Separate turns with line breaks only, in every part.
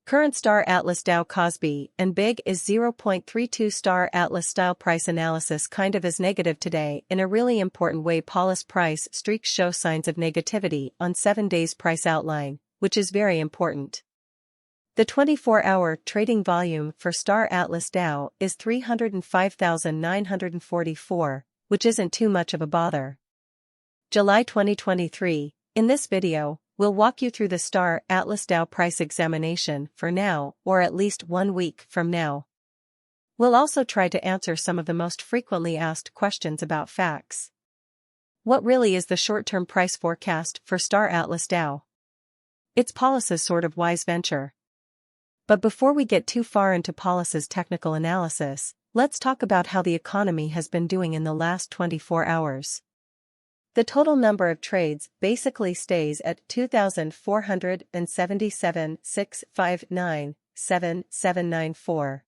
Current Star Atlas Dow Cosby and Big is 0.32 Star Atlas style price analysis kind of is negative today in a really important way. Paulus price streaks show signs of negativity on 7 days price outline, which is very important. The 24-hour trading volume for Star Atlas Dow is 305,944, which isn't too much of a bother. July 2023, in this video, we'll walk you through the Star Atlas Dow price examination for now or at least 1 week from now. We'll also try to answer some of the most frequently asked questions about facts. What really is the short-term price forecast for Star Atlas Dow? It's Paulus's sort of wise venture. But before we get too far into Paulus's technical analysis, let's talk about how the economy has been doing in the last 24 hours. The total number of trades basically stays at 2,477,659,7794.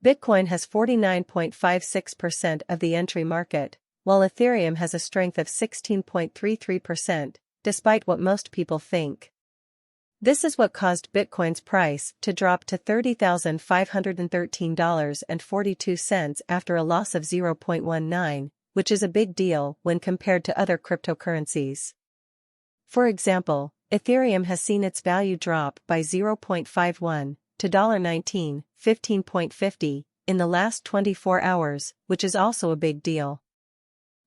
Bitcoin has 49.56% of the entry market, while Ethereum has a strength of 16.33%, despite what most people think. This is what caused Bitcoin's price to drop to $30,513.42 after a loss of 0.19, which is a big deal when compared to other cryptocurrencies. For example, Ethereum has seen its value drop by 0.51 to $19, 15.50 in the last 24 hours, which is also a big deal.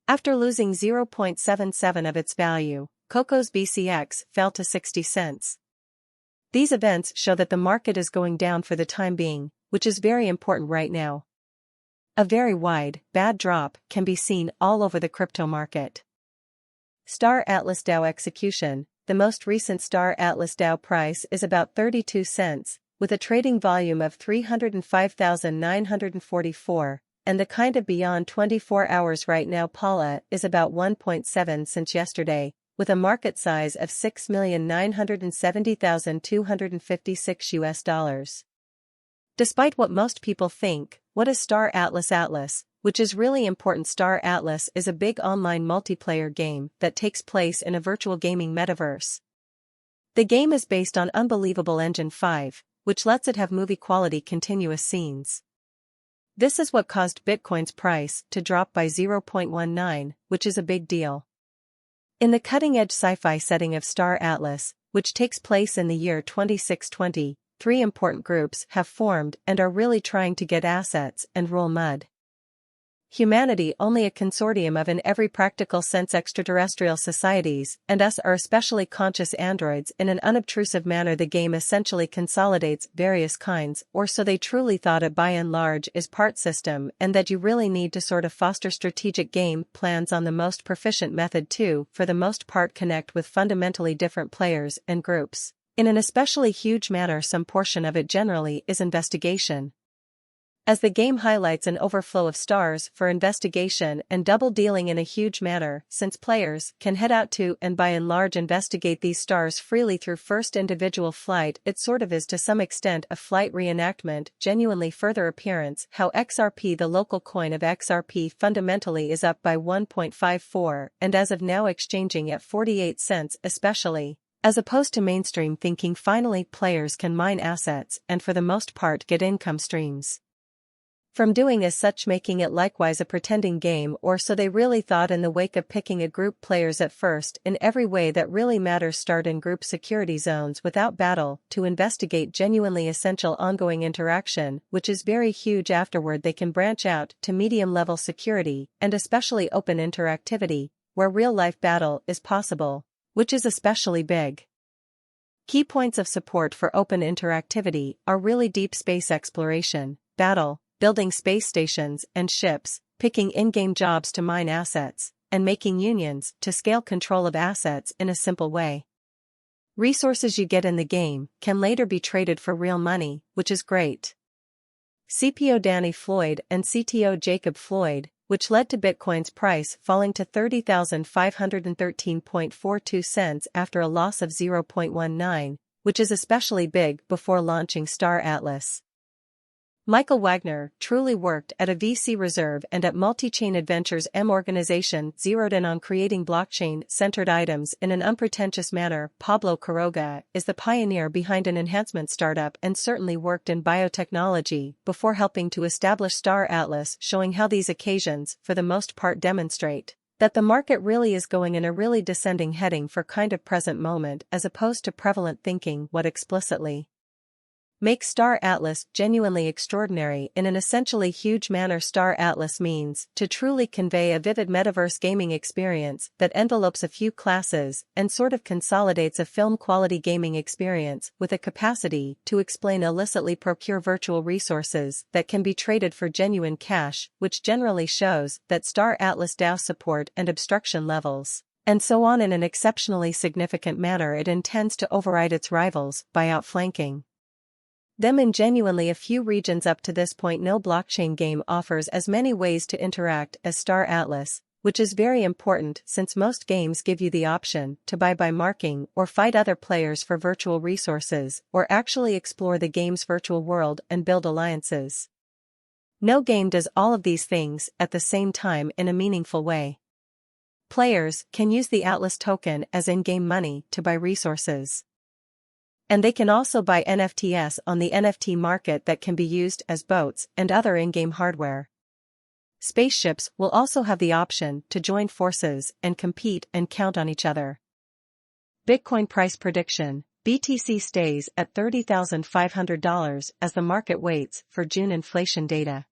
After losing 0.77 of its value, Coco's BCX fell to 60 cents. These events show that the market is going down for the time being, which is very important right now. A very wide, bad drop can be seen all over the crypto market. Star Atlas Dow execution. The most recent Star Atlas Dow price is about 32 cents, with a trading volume of 305,944, and the kind of beyond 24 hours right now. Paula is about 1.7 since yesterday, with a market size of $6,970,256 US. Despite what most people think, what is Star Atlas, which is really important? Star Atlas is a big online multiplayer game that takes place in a virtual gaming metaverse. The game is based on Unbelievable Engine 5, which lets it have movie-quality continuous scenes. This is what caused Bitcoin's price to drop by 0.19, which is a big deal. In the cutting-edge sci-fi setting of Star Atlas, which takes place in the year 2620, 3 important groups have formed and are really trying to get assets and rule mud. Humanity, only a consortium of in every practical sense extraterrestrial societies, and us are especially conscious androids. In an unobtrusive manner, the game essentially consolidates various kinds, or so they truly thought it by and large is part system, and that you really need to sort of foster strategic game plans on the most proficient method to, for the most part, connect with fundamentally different players and groups. In an especially huge manner, some portion of it generally is investigation. As the game highlights an overflow of stars for investigation and double dealing in a huge manner, since players can head out to and by and large investigate these stars freely through first individual flight, it sort of is to some extent a flight reenactment. Genuinely further appearance how XRP, the local coin of XRP, fundamentally is up by 1.54 and as of now exchanging at 48 cents, especially as opposed to mainstream thinking. Finally, players can mine assets and for the most part get income streams from doing as such, making it likewise a pretending game, or so they really thought in the wake of picking a group players at first in every way that really matters. Start in group security zones without battle to investigate genuinely essential ongoing interaction, which is very huge. Afterward they can branch out to medium level security and especially open interactivity, where real life battle is possible, which is especially big. Key points of support for open interactivity are really deep space exploration, battle, building space stations and ships, picking in-game jobs to mine assets, and making unions to scale control of assets in a simple way. Resources you get in the game can later be traded for real money, which is great. CPO Danny Floyd and CTO Jacob Floyd, which led to Bitcoin's price falling to $30,513.42 after a loss of 0.19, which is especially big before launching Star Atlas. Michael Wagner truly worked at a VC Reserve and at Multi-Chain Adventures M organization zeroed in on creating blockchain-centered items in an unpretentious manner. Pablo Quiroga is the pioneer behind an enhancement startup and certainly worked in biotechnology before helping to establish Star Atlas, showing how these occasions, for the most part, demonstrate that the market really is going in a really descending heading for kind of present moment as opposed to prevalent thinking. What explicitly makes Star Atlas genuinely extraordinary in an essentially huge manner. Star Atlas means to truly convey a vivid metaverse gaming experience that envelopes a few classes and sort of consolidates a film-quality gaming experience with a capacity to explain illicitly procure virtual resources that can be traded for genuine cash, which generally shows that Star Atlas DAO support and obstruction levels, and so on in an exceptionally significant manner. It intends to override its rivals by outflanking them in genuinely a few regions. Up to this point, no blockchain game offers as many ways to interact as Star Atlas, which is very important since most games give you the option to buy by marking or fight other players for virtual resources or actually explore the game's virtual world and build alliances. No game does all of these things at the same time in a meaningful way. Players can use the Atlas token as in-game money to buy resources. And they can also buy NFTs on the NFT market that can be used as boats and other in-game hardware. Spaceships will also have the option to join forces and compete and count on each other. Bitcoin price prediction: BTC stays at $30,500 as the market waits for June inflation data.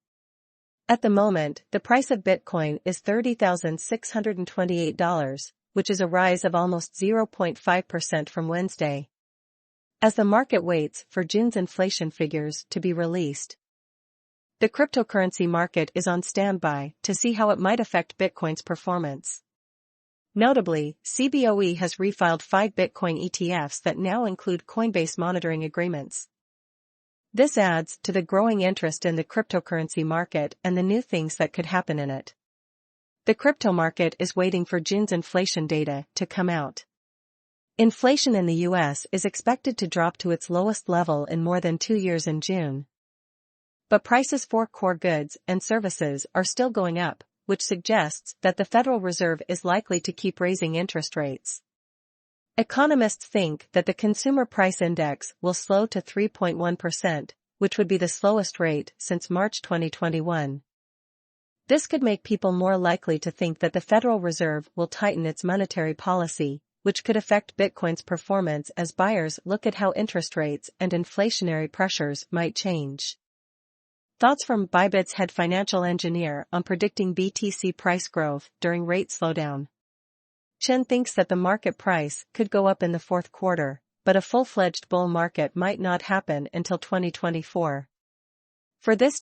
At the moment, the price of Bitcoin is $30,628, which is a rise of almost 0.5% from Wednesday. As the market waits for June's inflation figures to be released, the cryptocurrency market is on standby to see how it might affect Bitcoin's performance. Notably, CBOE has refiled 5 Bitcoin ETFs that now include Coinbase monitoring agreements. This adds to the growing interest in the cryptocurrency market and the new things that could happen in it. The crypto market is waiting for June's inflation data to come out. Inflation in the U.S. is expected to drop to its lowest level in more than 2 years in June. But prices for core goods and services are still going up, which suggests that the Federal Reserve is likely to keep raising interest rates. Economists think that the consumer price index will slow to 3.1%, which would be the slowest rate since March 2021. This could make people more likely to think that the Federal Reserve will tighten its monetary policy, which could affect Bitcoin's performance as buyers look at how interest rates and inflationary pressures might change. Thoughts from Bybit's head financial engineer on predicting BTC price growth during rate slowdown. Chen thinks that the market price could go up in the fourth quarter, but a full-fledged bull market might not happen until 2024. For this